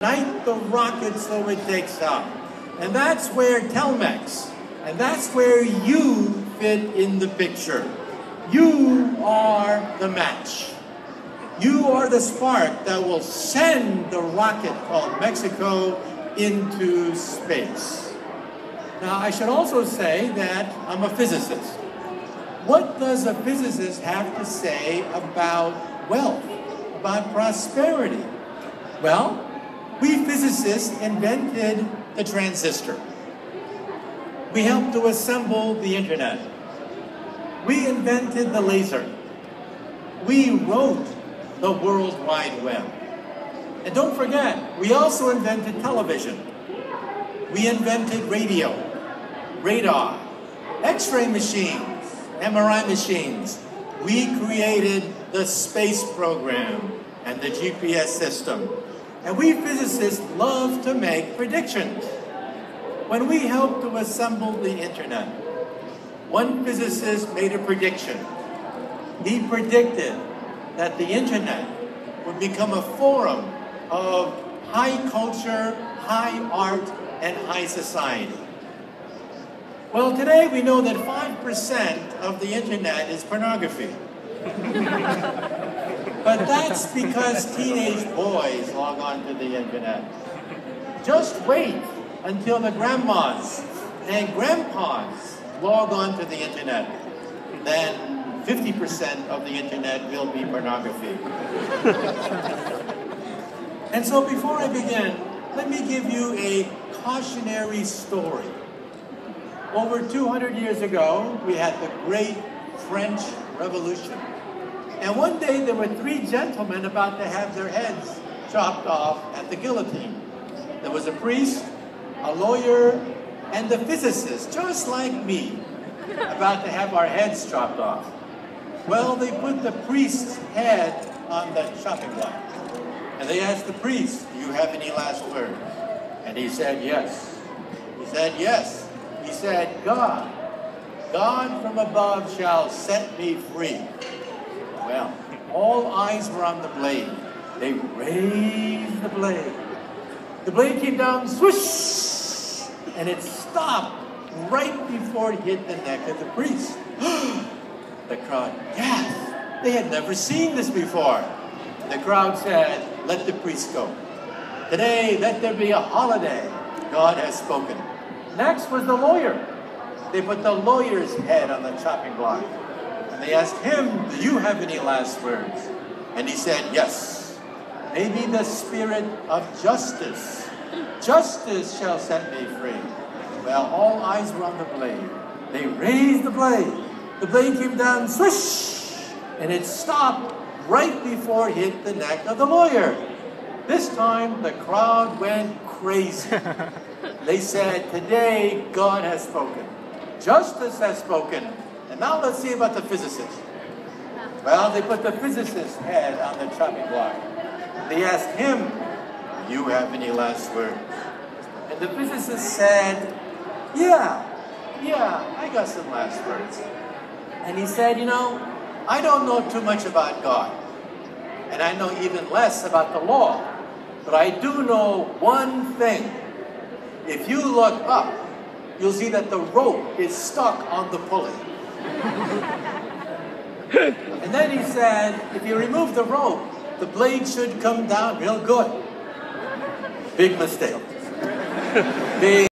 Ignite the rocket so it takes off. And that's where Telmex, and that's where you fit in the picture. You are the match. You are the spark that will send the rocket called Mexico into space. Now, I should also say that I'm a physicist. What does a physicist have to say about wealth, about prosperity? Well, we physicists invented the transistor. We helped to assemble the internet. We invented the laser. We wrote the World Wide Web. And don't forget, we also invented television. We invented radio, radar, X-ray machines, MRI machines. We created the space program and the GPS system. And we physicists love to make predictions. When we helped to assemble the internet, one physicist made a prediction. He predicted that the internet would become a forum of high culture, high art, and high society. Well, today we know that 5% of the internet is pornography. But that's because teenage boys log on to the internet. Just wait until the grandmas and grandpas log on to the internet. Then 50% of the internet will be pornography. And so before I begin, let me give you a cautionary story. Over 200 years ago, we had the Great French Revolution. And one day there were 3 gentlemen about to have their heads chopped off at the guillotine. There was a priest, a lawyer, and a physicist, just like me, about to have our heads chopped off. Well, they put the priest's head on the chopping block. And they asked the priest, "Do you have any last words?" And he said, "Yes." He said, "Yes." He said, God from above shall set me free." Well, all eyes were on the blade. They raised the blade. The blade came down, swoosh, and it stopped right before it hit the neck of the priest. The crowd gasped. They had never seen this before. The crowd said, "Let the priest go. Today, let there be a holiday. God has spoken." Next was the lawyer. They put the lawyer's head on the chopping block. And they asked him, "Do you have any last words?" And he said, "Yes. Maybe the spirit of justice. Justice shall set me free." Well, all eyes were on the blade. They raised the blade. The blade came down, swish, and it stopped right before it hit the neck of the lawyer. This time, the crowd went crazy. They said, "Today, God has spoken. Justice has spoken. And now let's see about the physicist." Well, they put the physicist's head on the chopping block. They asked him, "Do you have any last words?" And the physicist said, Yeah, I got some last words." And he said, "I don't know too much about God. And I know even less about the law. But I do know one thing. If you look up, you'll see that the rope is stuck on the pulley." And then he said, "If you remove the rope, the blade should come down real good." Big mistake. Big